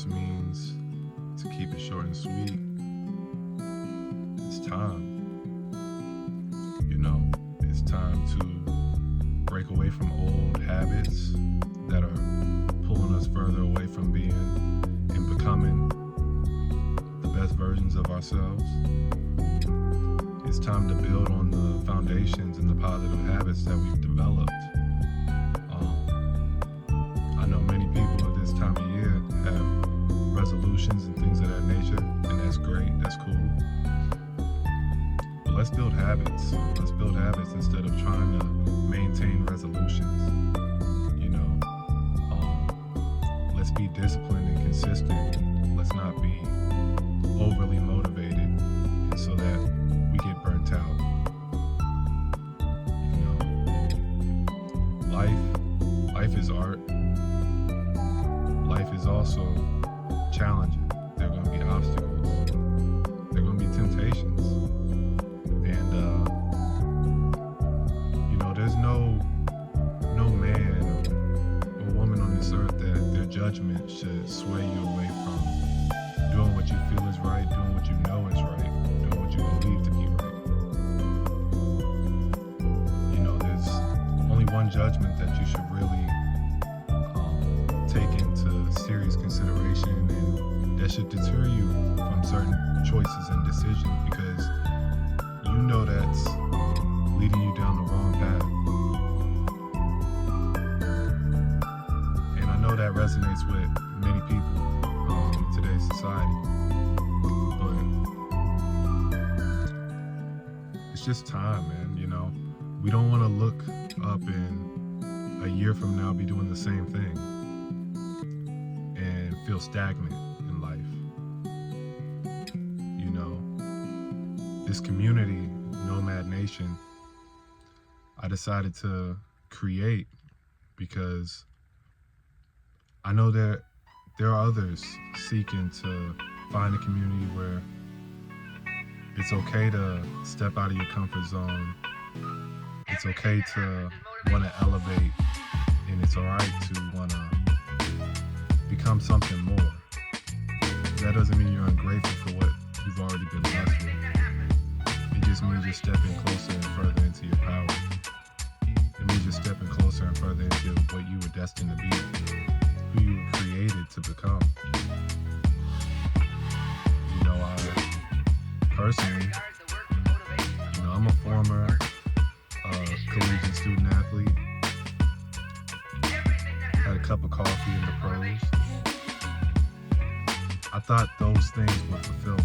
just means, to keep it short and sweet, it's time. It's time to break away from old habits that are pulling us further away from being and becoming the best versions of ourselves. It's time to build on the foundations and the positive habits that we've developed. I know many people at this time of year have resolutions and things of that nature, and that's great, that's cool. But let's build habits. Let's build habits instead of trying to maintain resolutions. Let's be disciplined and consistent. Let's not be overly motivated, and so that we get burnt out. Life is art. Life is also challenging. There are going to be obstacles. There are going to be temptations. And, there's no man or woman on this earth that their judgment should sway you away from doing what you feel is right, doing what you know is right, doing what you believe to be right. There's only one judgment that you should really take into serious consideration, and that should deter you from certain choices and decisions, because that's leading you down the wrong path. And I know that resonates with many people in today's society, but it's just time, man. We don't want to look up and a year from now be doing the same thing and feel stagnant in life. This community, Nomad Nation, I decided to create because I know that there are others seeking to find a community where it's okay to step out of your comfort zone. It's okay to want to elevate, and it's all right to want to become something more. That doesn't mean you're ungrateful for what you've already been blessed with. It just means you're stepping closer and further into your power. It means you're stepping closer and further into what you were destined to be, who you were created to become. I personally, I'm a former collegiate student athlete. Had a cup of coffee in the pros. I thought those things would fulfill me.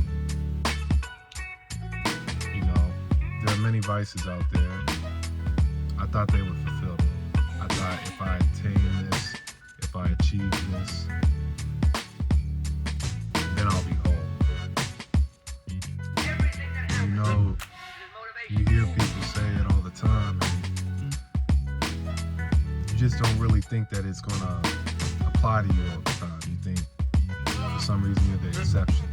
There are many vices out there. I thought they would fulfill me. I thought if I attain this, if I achieve this, then I'll be whole. You hear people say it all the time, and you just don't really think that it's going to apply to you all the time. You think for some reason you're the exception.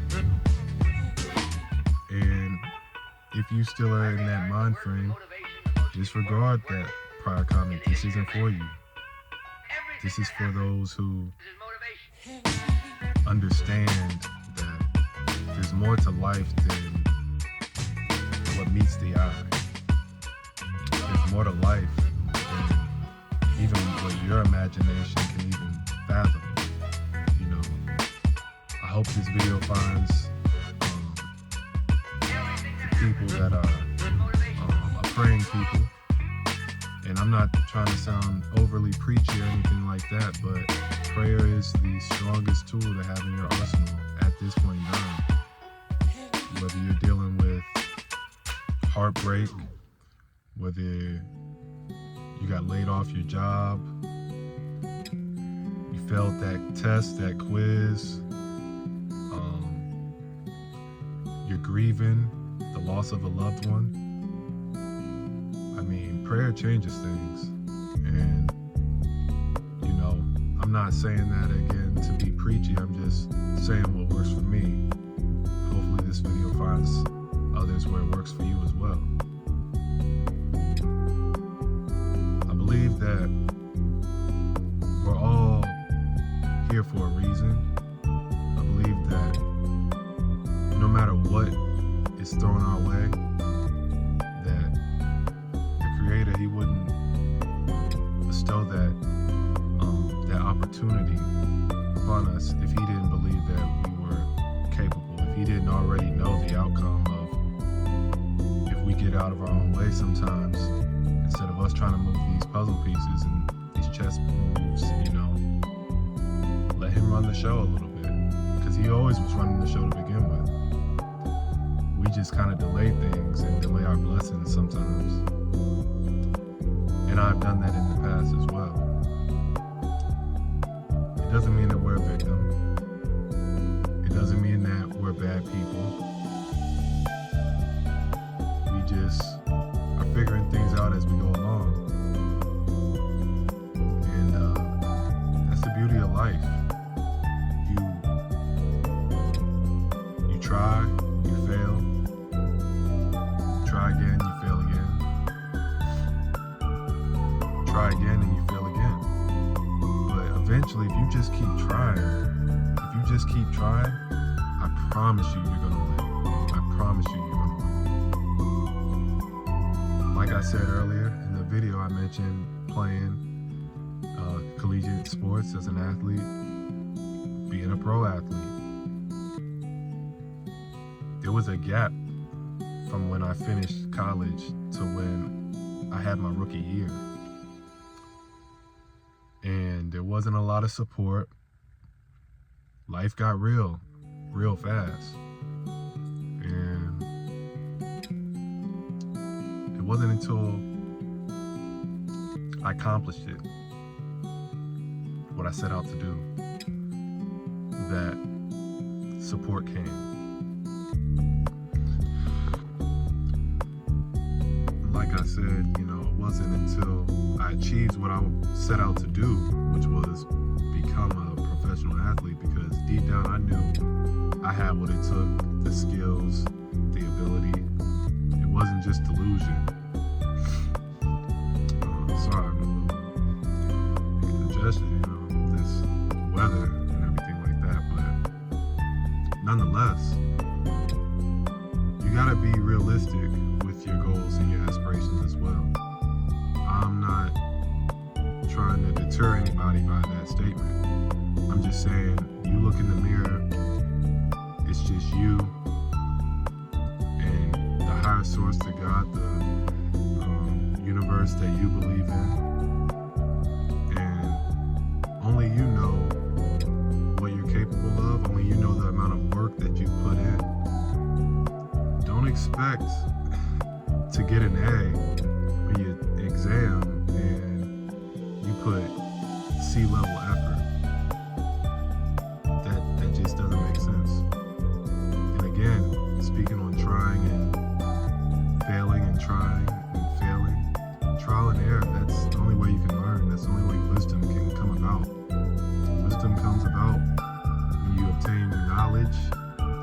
And if you still are in that mind frame, disregard that prior comment. This isn't for you. This is for those who understand that there's more to life than what meets the eye. There's more to life than even what your imagination can even fathom. I hope this video finds people that are praying people. And I'm not trying to sound overly preachy or anything like that, but prayer is the strongest tool to have in your arsenal at this point in time. Whether you're dealing with heartbreak, whether you got laid off your job, you failed that test, that quiz, you're grieving the loss of a loved one. Prayer changes things. And, I'm not saying that again to be preachy. I'm just saying what works for me. Hopefully this video finds others where it works for you as well. I believe that we're all here for a reason. is thrown our way, that the Creator, He wouldn't bestow that opportunity upon us if He didn't believe that we were capable, if He didn't already know the outcome of if we get out of our own way sometimes, instead of us trying to move these puzzle pieces and these chess moves, let Him run the show a little bit, because He always was running the show to begin with. We just kind of delay things and delay our blessings sometimes. And I've done that in the past as well. It doesn't mean that we're a victim. It doesn't mean that we're bad people. We just are figuring things out as we go along. And that's the beauty of life. You try, you fail. Try again, you fail again. Try again and you fail again. But eventually, if you just keep trying, I promise you, you're gonna live. I promise you, you're gonna win. Like I said earlier in the video, I mentioned playing collegiate sports as an athlete, being a pro athlete. There was a gap from when I finished college to when I had my rookie year. And there wasn't a lot of support. Life got real fast. And it wasn't until I accomplished it, what I set out to do, that support came. Like I said, it wasn't until I achieved what I set out to do, which was become a professional athlete, because deep down I knew I had what it took, the skills, the ability. It wasn't just delusion. Sorry, I'm a little congested, this weather and everything like that, but nonetheless, you gotta be realistic with your goals and your aspirations as well. I'm not trying to deter anybody by that statement. I'm just saying, you look in the mirror, it's just you and the higher source, to God, the universe that you believe in, and only you know what you're capable of, only you know the amount of work that you put in. Don't expect to get an A on your exam and you put C-level effort. That just doesn't make sense. And again, speaking on trying and failing and trying and failing, trial and error, that's the only way you can learn. That's the only way wisdom can come about. Wisdom comes about when you obtain knowledge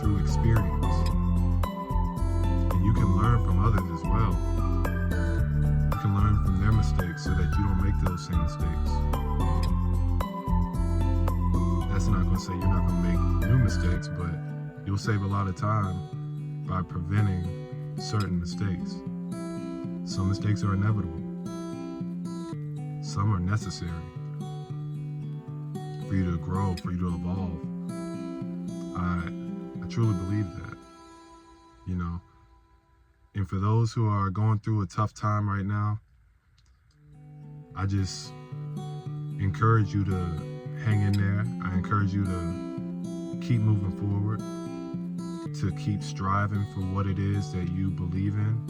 through experience. And you can learn from others as well. You can learn from their mistakes so that you don't make those same mistakes. That's not going to say you're not going to make new mistakes, but you'll save a lot of time by preventing certain mistakes. Some mistakes are inevitable. Some are necessary for you to grow, for you to evolve. I truly believe that, And for those who are going through a tough time right now, I just encourage you to hang in there. I encourage you to keep moving forward, to keep striving for what it is that you believe in,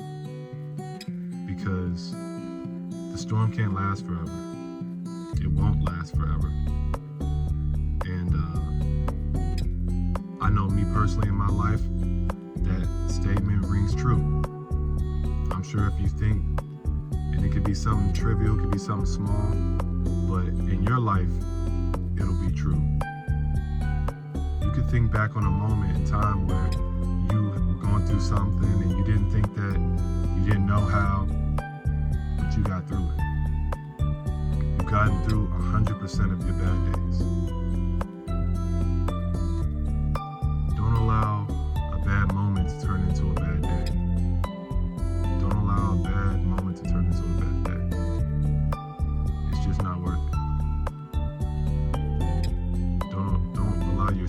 because the storm can't last forever. It won't last forever. And I know me personally in my life, that statement rings true. I'm sure if you think, and it could be something trivial, it could be something small, but in your life, it'll be true. You could think back on a moment in time where you were going through something and you didn't think that, you didn't know how, but you got through it. You've gotten through 100% of your bad days. Don't allow a bad moment to turn into a bad day.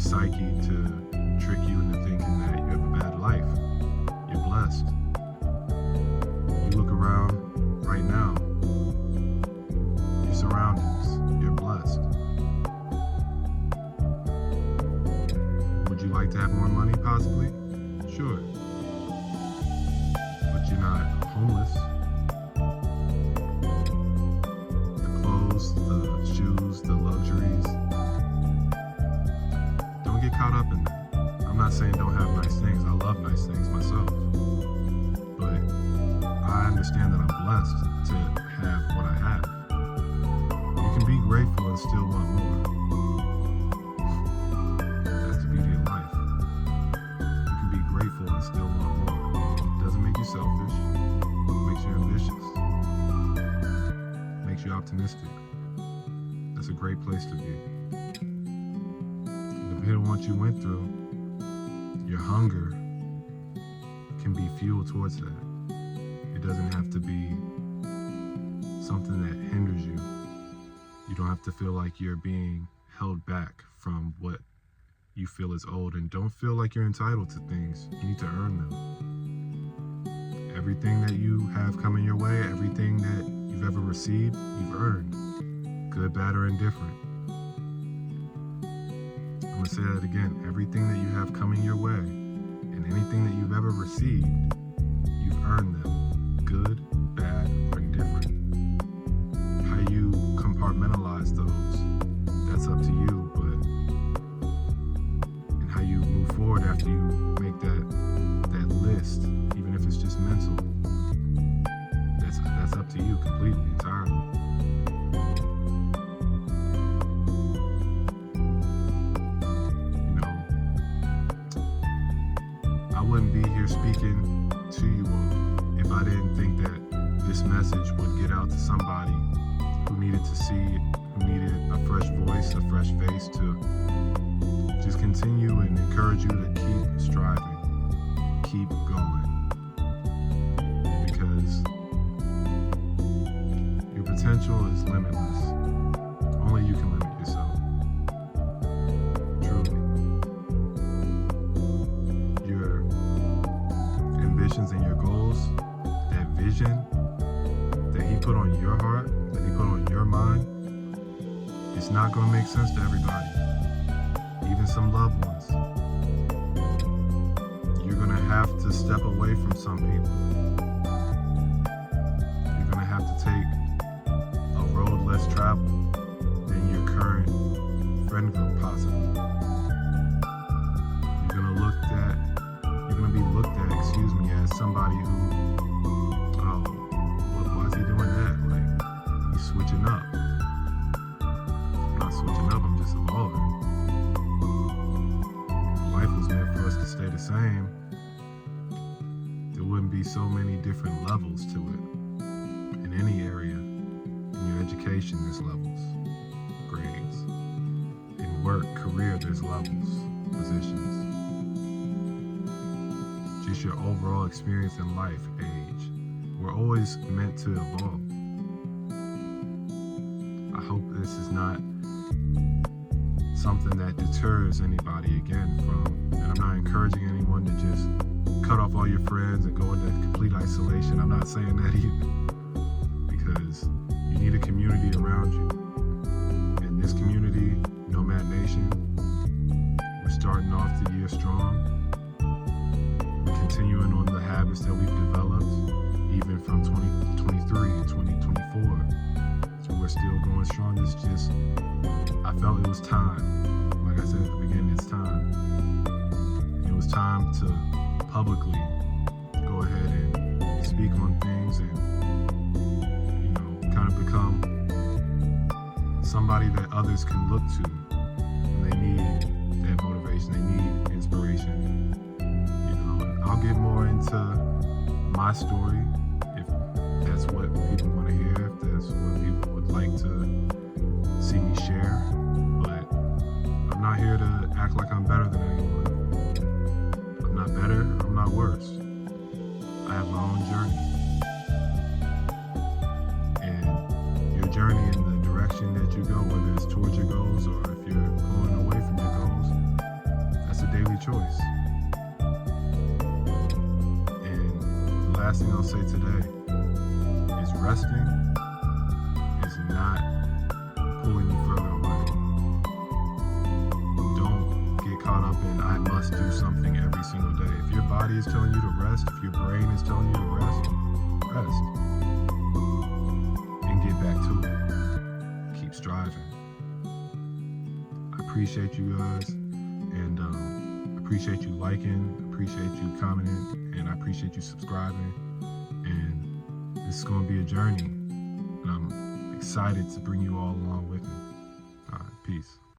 psyche to trick you into thinking that you have a bad life. You're blessed. You look around right now, your surroundings, you're blessed. Would you like to have more money, possibly? Sure. But you're not homeless. The clothes, the shoes, the luxuries. Don't get caught up in that. I'm not saying don't have nice things. I love nice things myself. But I understand that I'm blessed to have what I have. You can be grateful and still want more. That's the beauty of life. You can be grateful and still want more. It doesn't make you selfish. It makes you ambitious. It makes you optimistic. That's a great place to be. Depending on what you went through, your hunger can be fuel towards that. It doesn't have to be something that hinders you. You don't have to feel like you're being held back from what you feel is owed, and don't feel like you're entitled to things. You need to earn them. Everything that you have coming your way, everything that you've ever received, you've earned. Good, bad, or indifferent. I'm gonna say that again. Everything that you have coming your way, and anything that you've ever received, you've earned them. Good, bad, or indifferent. How you compartmentalize those, that's up to you, but and how you move forward after you make that list, even if it's just mental, that's up to you completely, entirely. I wouldn't be here speaking to you all if I didn't think that this message would get out to somebody who needed to see it, who needed a fresh voice, a fresh face to just continue and encourage you to keep striving, keep going, because your potential is limitless. Only you can limit yourself. Truly. Your ambitions and your goals, that vision that he put on your heart, that he put on your mind, it's not going to make sense to everybody, even some loved ones. You're going to have to step away from some people. You're going to have to take a road less traveled than your current friend group possibly. You're going to be looked at, as somebody who, why is he doing that? Like, he's switching up. I'm not switching up, I'm just evolving. If life was meant for us to stay the same, there wouldn't be so many different levels to it. In any area, in your education, there's levels, grades. In work, career, there's levels, positions. Just your overall experience in life, age. We're always meant to evolve. I hope this is not something that deters anybody again from, and I'm not encouraging anyone to just cut off all your friends and go into complete isolation. I'm not saying that either, because you need a community around you. And this community, Nomad Nation, we're starting off the year strong. Continuing on the habits that we've developed, even from 2023 and 2024. So we're still going strong. It's just, I felt it was time. Like I said at the beginning, it's time. It was time to publicly go ahead and speak on things and, kind of become somebody that others can look to when they need that motivation, they need inspiration. I'll get more into my story if that's what people want to hear, if that's what people would like to see me share. But I'm not here to act like I'm better than anyone. I'm not better, I'm not worse. I have my own journey. And your journey in the direction that you go, whether it's towards your goals or if you're going away from your goals, choice. And the last thing I'll say today is resting is not pulling you further away. Don't get caught up in I must do something every single day. If your body is telling you to rest, if your brain is telling you to rest, rest. And get back to it. Keep striving. I appreciate you guys, and appreciate you liking, appreciate you commenting, and I appreciate you subscribing. And this is going to be a journey, and I'm excited to bring you all along with me. All right, peace.